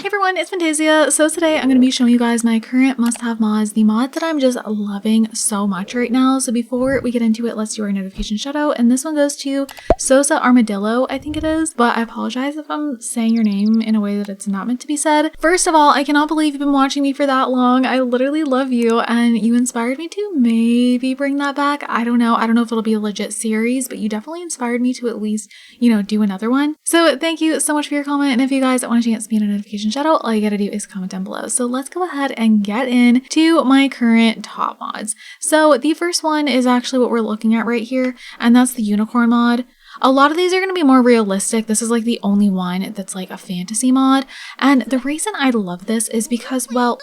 Hey everyone, it's Fantayzia. So today I'm going to be showing you guys my current must-have mods, the mod that I'm just loving so much right now. So before we get into it, let's do our notification shout out. And this one goes to Sosa Armadillo, I think it is, but I apologize if I'm saying your name in a way that it's not meant to be said. First of all, I cannot believe you've been watching me for that long. I literally love you and you inspired me to maybe bring that back. I don't know if it'll be a legit series, but you definitely inspired me to at least, do another one. So thank you so much for your comment. And if you guys want a chance to be in a notification shout out, all you gotta do is comment down below. So let's go ahead and get into my current top mods. So the first one is actually what we're looking at right here, and that's the unicorn mod. A lot of these are going to be more realistic. This is like the only one that's like a fantasy mod. And the reason I love this is because, well,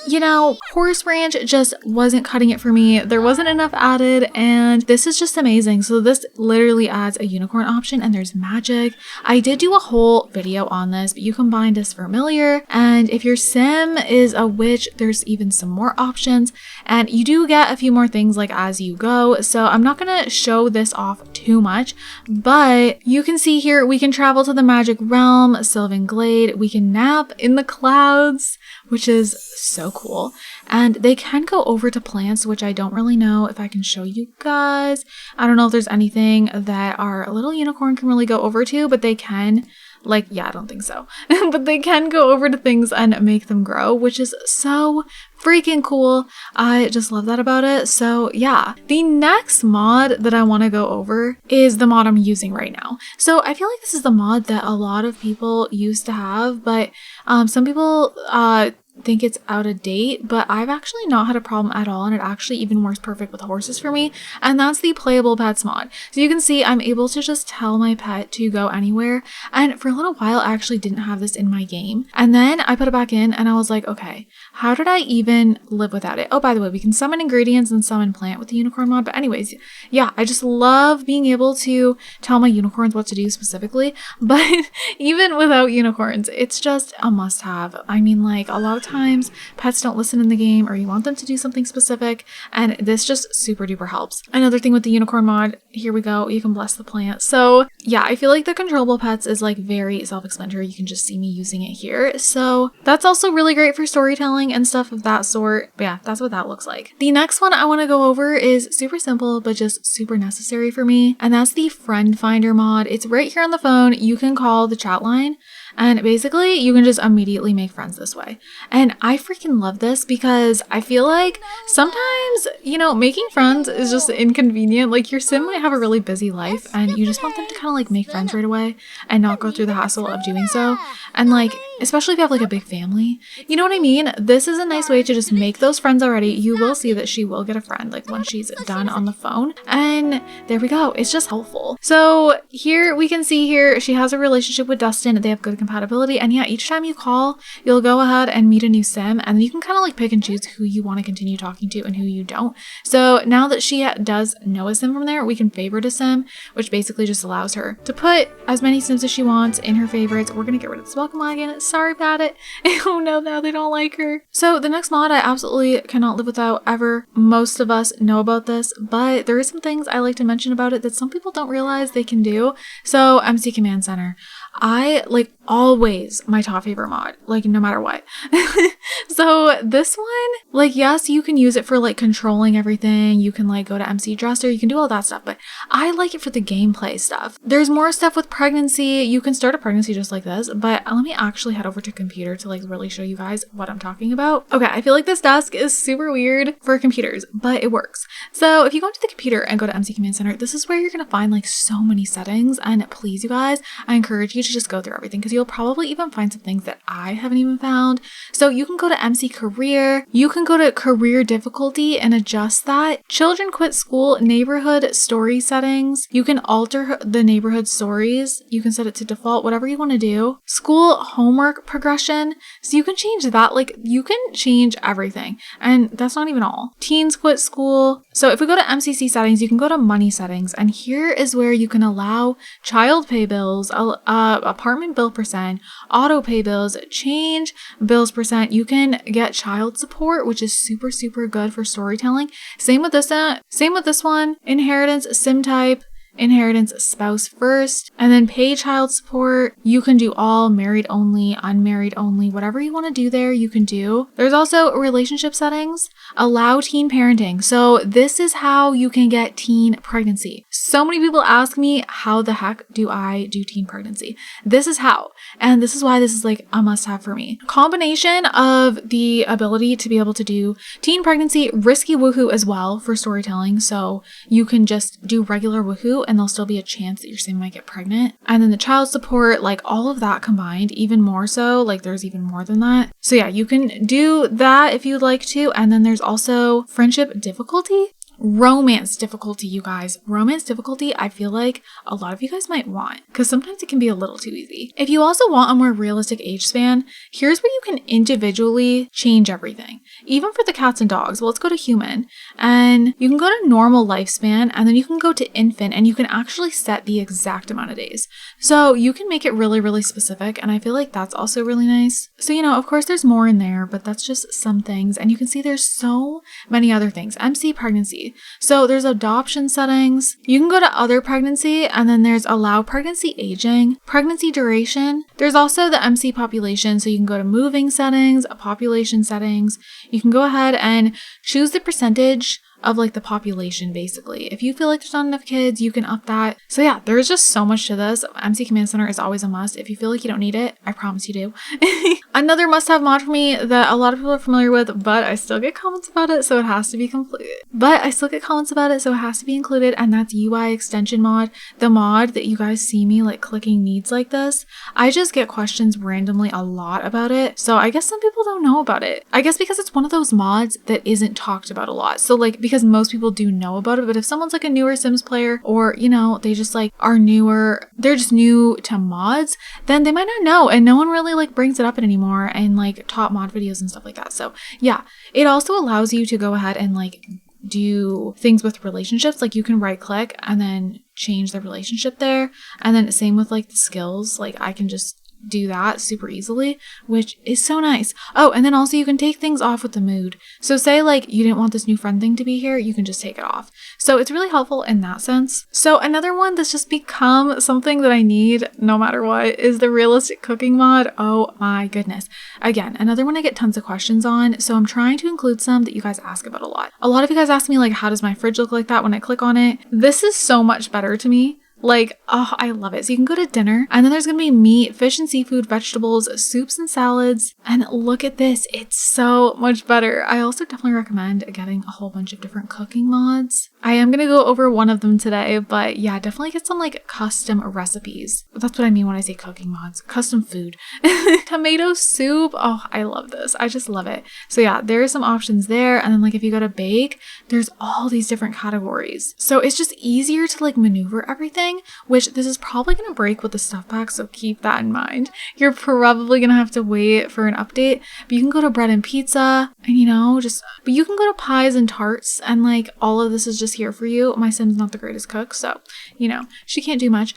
Horse Ranch just wasn't cutting it for me. There wasn't enough added and this is just amazing. So this literally adds a unicorn option and there's magic. I did do a whole video on this, but you combine this familiar. And if your sim is a witch, there's even some more options. And you do get a few more things like as you go. So I'm not going to show this off too much, but you can see here we can travel to the magic realm, Sylvan Glade, we can nap in the clouds, which is so cool. And they can go over to plants, which I don't really know if I can show you guys. I don't know if there's anything that our little unicorn can really go over to, but they can. I don't think so. But they can go over to things and make them grow, which is so freaking cool. I just love that about it. So yeah, the next mod that I want to go over is the mod I'm using right now. So I feel like this is the mod that a lot of people used to have, but some people think it's out of date, but I've actually not had a problem at all, and it actually even works perfect with horses for me, and that's the playable pets mod. So you can see I'm able to just tell my pet to go anywhere, and for a little while I actually didn't have this in my game, and then I put it back in and I was like, okay, how did I even live without it? Oh, by the way, we can summon ingredients and summon plant with the unicorn mod, but anyways, yeah, I just love being able to tell my unicorns what to do specifically, but even without unicorns, it's just a must-have. I mean, like, a lot of times pets don't listen in the game or you want them to do something specific, and this just super duper helps. Another thing with the unicorn mod, here we go, you can bless the plant. So yeah, I feel like the controllable pets is like very self-explanatory. You can just see me using it here. So that's also really great for storytelling and stuff of that sort. But yeah, that's what that looks like. The next one I want to go over is super simple, but just super necessary for me. And that's the friend finder mod. It's right here on the phone. You can call the chat line. And basically, you can just immediately make friends this way. And I freaking love this because I feel like sometimes, making friends is just inconvenient. Like, your sim might have a really busy life and you just want them to kind of like make friends right away and not go through the hassle of doing so. And like, especially if you have like a big family, you know what I mean? This is a nice way to just make those friends already. You will see that she will get a friend like when she's done on the phone. And there we go. It's just helpful. So here we can see here, she has a relationship with Dustin. They have good compatibility, and yeah, each time you call you'll go ahead and meet a new sim, and you can kind of like pick and choose who you want to continue talking to and who you don't. So now that she does know a sim from there, we can favorite a sim, which basically just allows her to put as many sims as she wants in her favorites. We're gonna get rid of this welcome wagon, sorry about it. Oh no, now they don't like her. So the next mod I absolutely cannot live without ever. Most of us know about this, but there is some things I like to mention about it that some people don't realize they can do. So MC Command Center, I like always my top favorite mod, like no matter what. So this one, like, yes, you can use it for like controlling everything. You can like go to MC Dresser, you can do all that stuff, but I like it for the gameplay stuff. There's more stuff with pregnancy. You can start a pregnancy just like this, but let me actually head over to computer to like really show you guys what I'm talking about. Okay, I feel like this desk is super weird for computers, but it works. So if you go into the computer and go to MC Command Center, this is where you're gonna find like so many settings, and please, you guys, I encourage you to just go through everything because you'll probably even find some things that I haven't even found. So you can go to MC Career, you can go to career difficulty and adjust that. Children quit school, neighborhood story settings. You can alter the neighborhood stories. You can set it to default, whatever you want to do. School homework progression. So you can change that. Like, you can change everything. And that's not even all. Teens quit school. So if we go to MCC settings, you can go to money settings. And here is where you can allow child pay bills, apartment bill percent, auto pay bills, change bills percent. You can get child support, which is super good for storytelling. Same with this one, inheritance, sim type, inheritance spouse first, and then pay child support. You can do all, married only, unmarried only, whatever you want to do there, you can do. There's also relationship settings, allow teen parenting. So this is how you can get teen pregnancy. So many people ask me, how the heck do I do teen pregnancy? This is how, and this is why this is like a must-have for me. Combination of the ability to be able to do teen pregnancy, risky woohoo as well for storytelling. So you can just do regular woohoo and there'll still be a chance that your sim might get pregnant. And then the child support, like all of that combined, even more so, like there's even more than that. So yeah, you can do that if you'd like to. And then there's also friendship difficulty. Romance difficulty, you guys. Romance difficulty, I feel like a lot of you guys might want, because sometimes it can be a little too easy. If you also want a more realistic age span, here's where you can individually change everything. Even for the cats and dogs, well, let's go to human, and you can go to normal lifespan, and then you can go to infant, and you can actually set the exact amount of days. So you can make it really, really specific, and I feel like that's also really nice. So, you know, of course there's more in there, but that's just some things, and you can see there's so many other things. MC pregnancy. So there's adoption settings. You can go to other pregnancy, and then there's allow pregnancy aging, pregnancy duration. There's also the MC population. So you can go to moving settings, population settings. You can go ahead and choose the percentage of like the population basically. If you feel like there's not enough kids, you can up that. So yeah, there's just so much to this. MC Command Center is always a must. If you feel like you don't need it, I promise you do. Another must-have mod for me that a lot of people are familiar with, but I still get comments about it, so it has to be included. And that's UI extension mod. The mod that you guys see me like clicking needs like this. I just get questions randomly a lot about it. So I guess some people don't know about it. I guess because it's one of those mods that isn't talked about a lot. So like, because most people do know about it, but if someone's like a newer Sims player, or you know, they just like are newer, they're just new to mods, then they might not know, and no one really like brings it up anymore in like top mod videos and stuff like that. So yeah, it also allows you to go ahead and like do things with relationships. Like you can right click and then change the relationship there, and then same with like the skills. Like I can just do that super easily, which is so nice. Oh, and then also you can take things off with the mood. So say like you didn't want this new friend thing to be here, you can just take it off. So it's really helpful in that sense. So another one that's just become something that I need no matter what is the realistic cooking mod. Oh my goodness. Again, another one I get tons of questions on. So I'm trying to include some that you guys ask about a lot. A lot of you guys ask me like, how does my fridge look like that when I click on it? This is so much better to me. Like, oh, I love it. So you can go to dinner, and then there's gonna be meat, fish and seafood, vegetables, soups and salads. And look at this. It's so much better. I also definitely recommend getting a whole bunch of different cooking mods. I am gonna go over one of them today, but yeah, definitely get some like custom recipes. That's what I mean when I say cooking mods. Custom food. Tomato soup. Oh, I love this. I just love it. So yeah, there are some options there. And then like if you go to bake, there's all these different categories. So it's just easier to like maneuver everything, which this is probably going to break with the stuff pack, so keep that in mind. You're probably going to have to wait for an update, but you can go to bread and pizza, and you know, but you can go to pies and tarts, and like all of this is just here for you. My Sim's not the greatest cook, so you know, she can't do much.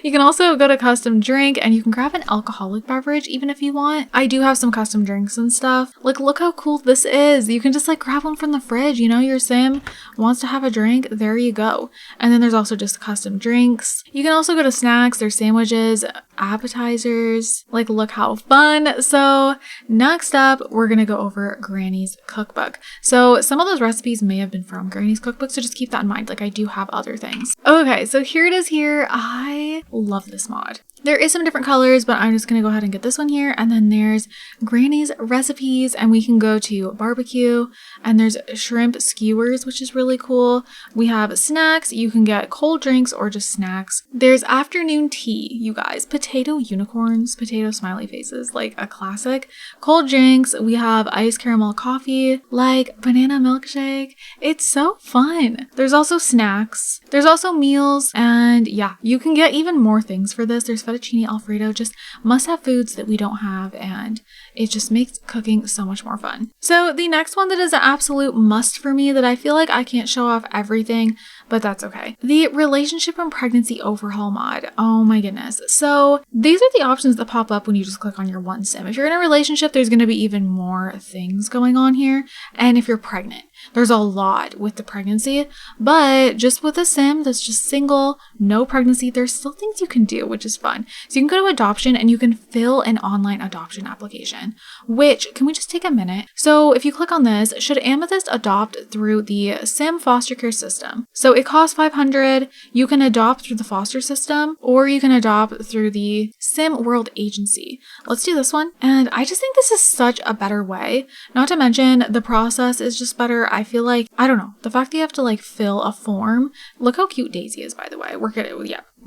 You can also go to custom drink, and you can grab an alcoholic beverage even if you want. I do have some custom drinks and stuff. Like, look how cool this is. You can just like grab one from the fridge, you know, your Sim wants to have a drink, there you go. And then there's also just custom drinks. You can also go to snacks, there's sandwiches, appetizers. Like, look how fun. So next up, we're gonna go over Granny's cookbook. So some of those recipes may have been from Granny's cookbook, so just keep that in mind. Like, I do have other things. Okay, so here it is here. I love this mod. There is some different colors, but I'm just going to go ahead and get this one here. And then there's Granny's recipes, and we can go to barbecue, and there's shrimp skewers, which is really cool. We have snacks. You can get cold drinks or just snacks. There's afternoon tea, you guys. Potato unicorns, potato smiley faces, like a classic. Cold drinks. We have iced caramel coffee, like banana milkshake. It's so fun. There's also snacks. There's also meals, and yeah, you can get even more things for this. There's fettuccine alfredo, just must-have foods that we don't have, and it just makes cooking so much more fun. So the next one that is an absolute must for me that I feel like I can't show off everything, but that's okay. The relationship and pregnancy overhaul mod. Oh my goodness. So these are the options that pop up when you just click on your one sim. If you're in a relationship, there's going to be even more things going on here. And if you're pregnant, there's a lot with the pregnancy, but just with a sim that's just single, no pregnancy, there's still things you can do, which is fun. So you can go to adoption and you can fill an online adoption application, which, can we just take a minute? So if you click on this, should Amethyst adopt through the sim foster care system? So it costs $500. You can adopt through the foster system, or you can adopt through the sim world agency. Let's do this one. And I just think this is such a better way. Not to mention the process is just better. I feel like, I don't know, the fact that you have to like fill a form. Look how cute Daisy is, by the way.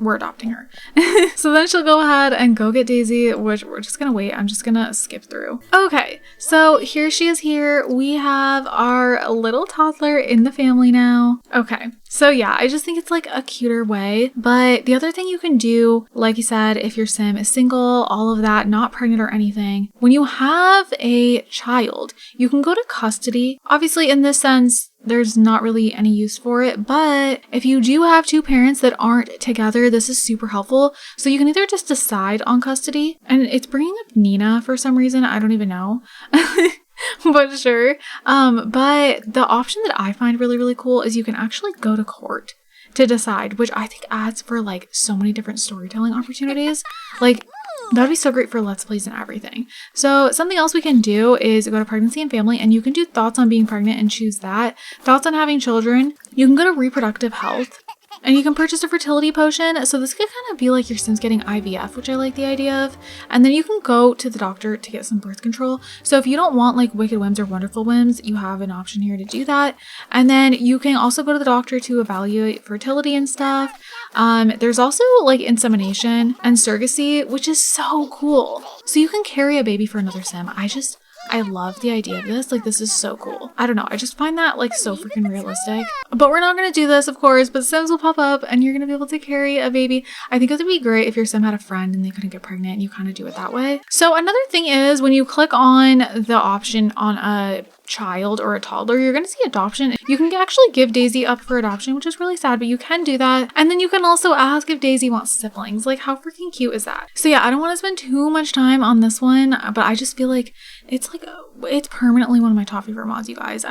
We're adopting her. So then she'll go ahead and go get Daisy, which we're just gonna wait. I'm just gonna skip through. Okay, so here she is here. We have our little toddler in the family now. Okay, so yeah, I just think it's like a cuter way. But the other thing you can do, like you said, if your sim is single, all of that, not pregnant or anything, when you have a child, you can go to custody. Obviously, in this sense, there's not really any use for it, but if you do have two parents that aren't together, this is super helpful. So you can either just decide on custody, and it's bringing up Nina for some reason, I don't even know. But sure. But the option that I find really, really cool is you can actually go to court to decide, which I think adds for like so many different storytelling opportunities. Like, that'd be so great for Let's Plays and everything. So something else we can do is go to pregnancy and family, and you can do thoughts on being pregnant and choose that. Thoughts on having children. You can go to reproductive health, and you can purchase a fertility potion. So this could kind of be like your sim's getting IVF, which I like the idea of. And then you can go to the doctor to get some birth control. So if you don't want like Wicked Whims or Wonderful Whims, you have an option here to do that. And then you can also go to the doctor to evaluate fertility and stuff. There's also like insemination and surrogacy, which is so cool. So you can carry a baby for another sim. I love the idea of this. Like, this is so cool. I don't know. I just find that like so freaking realistic. But we're not going to do this, of course, but sims will pop up and you're going to be able to carry a baby. I think it would be great if your sim had a friend and they couldn't get pregnant and you kind of do it that way. So another thing is when you click on the option on a child or a toddler, you're going to see adoption. You can actually give Daisy up for adoption, which is really sad, but you can do that. And then you can also ask if Daisy wants siblings. Like, how freaking cute is that? So yeah, I don't want to spend too much time on this one, but I just feel like it's permanently one of my top favorite mods, you guys.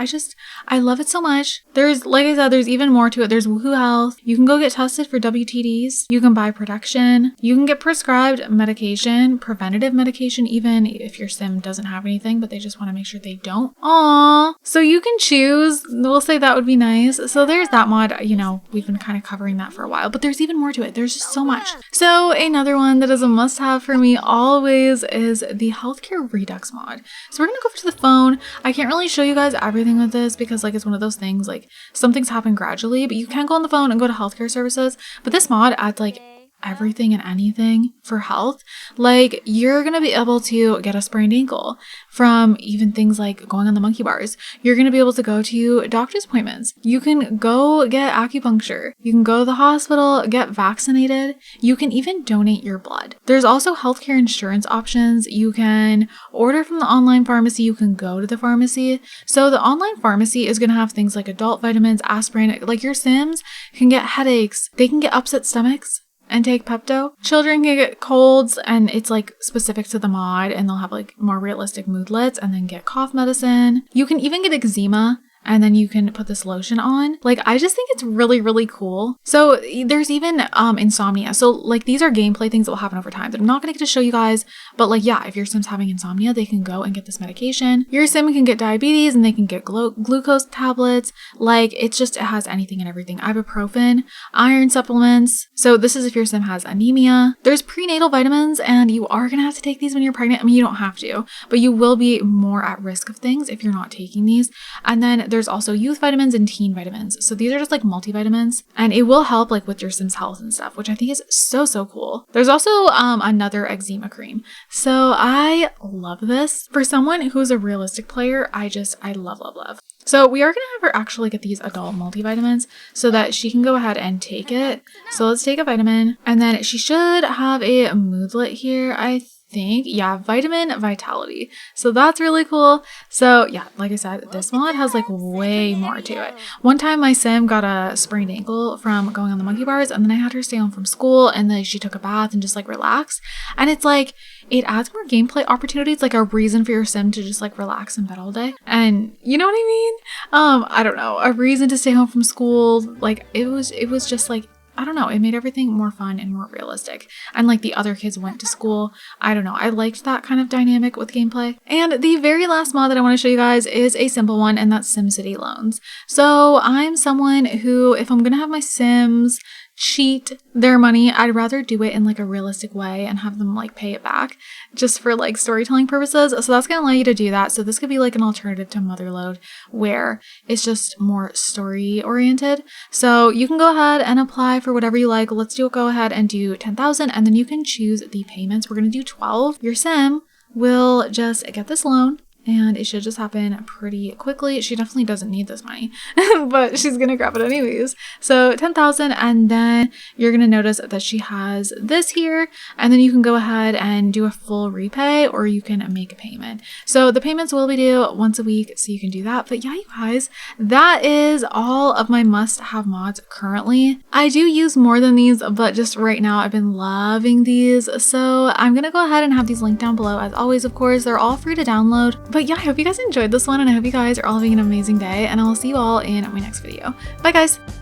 I love it so much. There's, like I said, there's even more to it. There's Woohoo Health. You can go get tested for WTDs. You can buy protection. You can get prescribed medication, preventative medication, even if your sim doesn't have anything, but they just want to make sure they don't. Aww. So you can choose. We'll say that would be nice. So there's that mod. You know, we've been kind of covering that for a while, but there's even more to it. There's just so much. So another one that is a must-have for me always is the healthcare redux mod. So we're going to go over to the phone. I can't really show you guys everything with this because like it's one of those things, like some things happen gradually, but you can go on the phone and go to healthcare services. But this mod adds like everything and anything for health. Like, you're gonna be able to get a sprained ankle from even things like going on the monkey bars. You're gonna be able to go to doctor's appointments. You can go get acupuncture. You can go to the hospital, get vaccinated. You can even donate your blood. There's also healthcare insurance options. You can order from the online pharmacy. You can go to the pharmacy. So the online pharmacy is gonna have things like adult vitamins, aspirin. Like, your Sims can get headaches. They can get upset stomachs and take Pepto. Children can get colds, and it's like specific to the mod, and they'll have like more realistic moodlets, and then get cough medicine. You can even get eczema, and then you can put this lotion on. Like, I just think it's really, really cool. So there's even insomnia. So like, these are gameplay things that will happen over time that I'm not gonna get to show you guys, but like, yeah, if your Sim's having insomnia, they can go and get this medication. Your Sim can get diabetes, and they can get glucose tablets. Like, it has anything and everything. Ibuprofen, iron supplements. So this is if your Sim has anemia. There's prenatal vitamins, and you are gonna have to take these when you're pregnant. I mean, you don't have to, but you will be more at risk of things if you're not taking these. And then there's also youth vitamins and teen vitamins. So these are just like multivitamins, and it will help like with your Sim's health and stuff, which I think is so, so cool. There's also another eczema cream. So I love this. For someone who's a realistic player, I love, love, love. So we are going to have her actually get these adult multivitamins so that she can go ahead and take it. So let's take a vitamin, and then she should have a moodlet here, I think. Yeah, vitamin vitality. So that's really cool. So yeah, like I said, this mod has like way more to it. One time my sim got a sprained ankle from going on the monkey bars, and then I had her stay home from school, and then she took a bath and just like relax. And it's like, it adds more gameplay opportunities, like a reason for your sim to just like relax in bed all day. And you know what I mean? I don't know, a reason to stay home from school. Like it was just like, I don't know, it made everything more fun and more realistic. And like the other kids went to school. I don't know, I liked that kind of dynamic with gameplay. And the very last mod that I want to show you guys is a simple one, and that's SimCity loans. So I'm someone who, if I'm gonna have my Sims cheat their money, I'd rather do it in like a realistic way and have them like pay it back just for like storytelling purposes. So that's gonna allow you to do that. So this could be like an alternative to Motherload where it's just more story oriented. So you can go ahead and apply for whatever you like. Let's go ahead and do 10,000, and then you can choose the payments. We're gonna do 12. Your sim will just get this loan, and it should just happen pretty quickly. She definitely doesn't need this money, but she's gonna grab it anyways. So 10,000, and then you're gonna notice that she has this here, and then you can go ahead and do a full repay, or you can make a payment. So the payments will be due once a week, so you can do that. But yeah, you guys, that is all of my must-have mods currently. I do use more than these, but just right now I've been loving these. So I'm gonna go ahead and have these linked down below. As always, of course, they're all free to download. But yeah, I hope you guys enjoyed this one, and I hope you guys are all having an amazing day, and I will see you all in my next video. Bye guys!